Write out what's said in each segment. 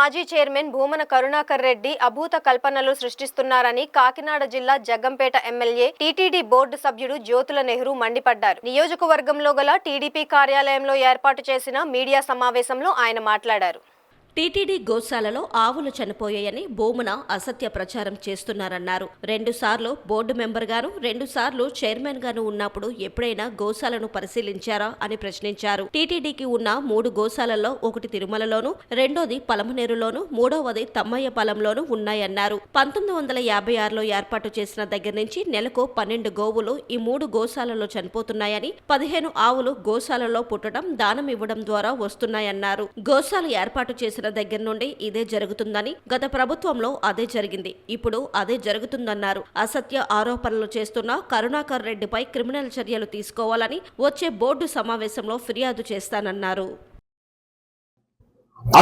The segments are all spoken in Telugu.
మాజీ చైర్మన్ భూమన కరుణాకర్ రెడ్డి అభూత కల్పనలు సృష్టిస్తున్నారని కాకినాడ జిల్లా జగ్గంపేట ఎమ్మెల్యే టీటీడీ బోర్డు సభ్యుడు జ్యోతుల నెహ్రూ మండిపడ్డారు. నియోజకవర్గంలో గల టీడీపీ కార్యాలయంలో ఏర్పాటు చేసిన మీడియా సమావేశంలో ఆయన మాట్లాడారు. టీటీడీ గోశాలలో ఆవులు చనిపోయాయని భూమన అసత్య ప్రచారం చేస్తున్నారన్నారు. 2 సార్లు బోర్డు మెంబర్గాను 2 సార్లు చైర్మన్ గాను ఉన్నప్పుడు ఎప్పుడైనా గోశాలను పరిశీలించారా అని ప్రశ్నించారు. టీటీడీకి ఉన్న 3 గోశాలల్లో ఒకటి తిరుమలలోను, రెండోది పలమనేరులోను, మూడవది తమ్మయ్యపాలెంలోను ఉన్నాయన్నారు. 1956లో ఏర్పాటు చేసిన దగ్గర నుంచి నెలకు 12 గోవులు ఈ 3 గోశాలలో చనిపోతున్నాయని, 15 ఆవులు గోశాలలో పుట్టడం, దానం ఇవ్వడం ద్వారా వస్తున్నాయన్నారు. గోశాల ఏర్పాటు చేసిన దగ్గర నుండి ఇదే జరుగుతుందని, గత ప్రభుత్వంలో అదే జరిగింది, ఇప్పుడు అదే జరుగుతుందన్నారు. అసత్య ఆరోపణలు చేస్తున్న కరుణాకర్ రెడ్డిపై క్రిమినల్ చర్యలు తీసుకోవాలని వచ్చే బోర్డు సమావేశంలో ఫిర్యాదు చేస్తానన్నారు.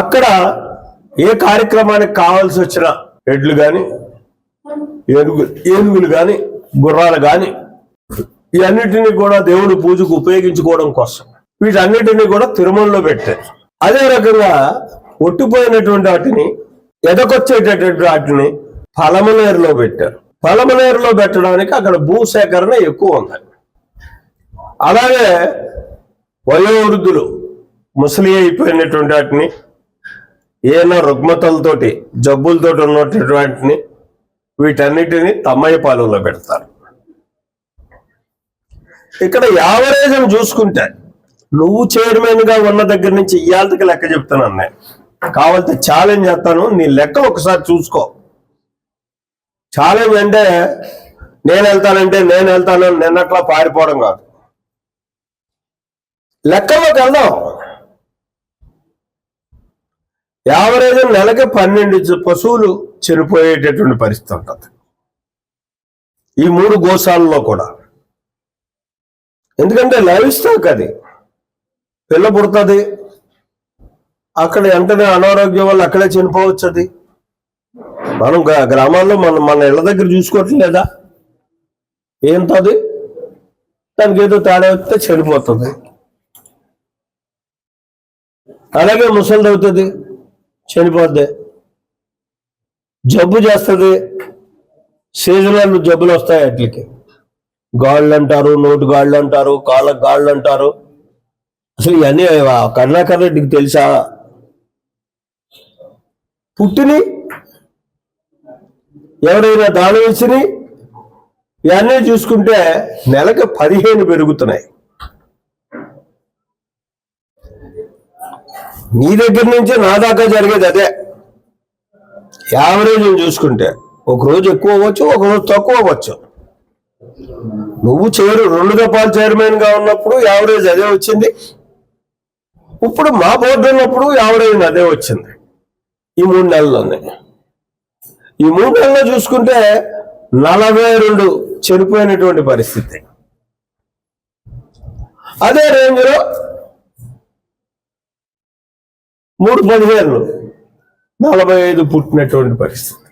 అక్కడ ఏ కార్యక్రమానికి కావాల్సి వచ్చిన ఎడ్లు గాని, ఏనుగులు గాని, గుర్రాలు గాని ఇవన్నిటినీ కూడా దేవుడి పూజకు ఉపయోగించుకోవడం కోసం వీటన్నిటినీ కూడా తిరుమలలో పెట్టారు. అదే రకంగా ఒట్టిపోయినటువంటి వాటిని, ఎదకొచ్చేటటువంటి వాటిని పలమనేరులో పెట్టారు. పలమనేరులో పెట్టడానికి అక్కడ భూసేకరణ ఎక్కువ ఉంది. అలాగే వయోవృద్ధులు, ముసలి అయిపోయినటువంటి వాటిని, ఏమైనా రుగ్మతలతోటి జబ్బులతోటి ఉన్నటువంటి వాటిని వీటన్నిటిని తమ్మయ్యపాలెంలో పెడతారు. ఇక్కడ యావరేజ్ని చూసుకుంటే నువ్వు చైర్మన్ గా ఉన్న దగ్గర నుంచి ఇవాళకి లెక్క చెప్తాను. నేను కావాలంటే ఛాలెంజ్ చేస్తాను, నీ లెక్క ఒకసారి చూసుకో. ఛాలెంజ్ అంటే నేను వెళ్తాను నిన్నట్లా పారిపోవడం కాదు, లెక్కలోకి వెళ్దాం. యావరేజ్ నెలకి 12 పశువులు చనిపోయేటటువంటి పరిస్థితి ఉంటుంది ఈ 3 గోశాలలో కూడా. ఎందుకంటే లైవ్ స్టాక్, అది పిల్ల పుడుతుంది, అక్కడ వెంటనే అనారోగ్యం వల్ల అక్కడే చనిపోవచ్చు. అది మనం గ్రామాల్లో మన ఇళ్ళ దగ్గర చూసుకోవట్లేదా? ఏంటది, దానికి ఏదో తేడా వస్తే చనిపోతుంది. అలాగే ముసలిది అవుతుంది, చనిపోద్ది. జబ్బు చేస్తుంది, సీజనల్ జబ్బులు వస్తాయి. వాటికి గాళ్ళు అంటారు, నోటు గాళ్ళు అంటారు, కాళ్ళకు గాళ్ళు అంటారు. అసలు ఇవన్నీ కరుణాకర్ రెడ్డికి తెలుసా? పుట్టిని ఎవరైనా దానం ఇచ్చిని ఇవన్నీ చూసుకుంటే నెలకు 15 పెరుగుతున్నాయి. నీ దగ్గర నుంచి నా దాకా జరిగేది అదే. యావరేజ్ చూసుకుంటే ఒకరోజు ఎక్కువ అవ్వచ్చు, ఒకరోజు తక్కువ అవ్వచ్చు. నువ్వు 2 దఫాలు చైర్మన్ గా ఉన్నప్పుడు యావరేజ్ అదే వచ్చింది. ఇప్పుడు మా బోర్డు ఉన్నప్పుడు యావరేజ్ అదే వచ్చింది. ఈ 3 నెలల్లోనే, ఈ 3 నెలల్లో చూసుకుంటే 42 చనిపోయినటువంటి పరిస్థితి. అదే రేంజ్లో 3 15 45 పుట్టినటువంటి పరిస్థితి.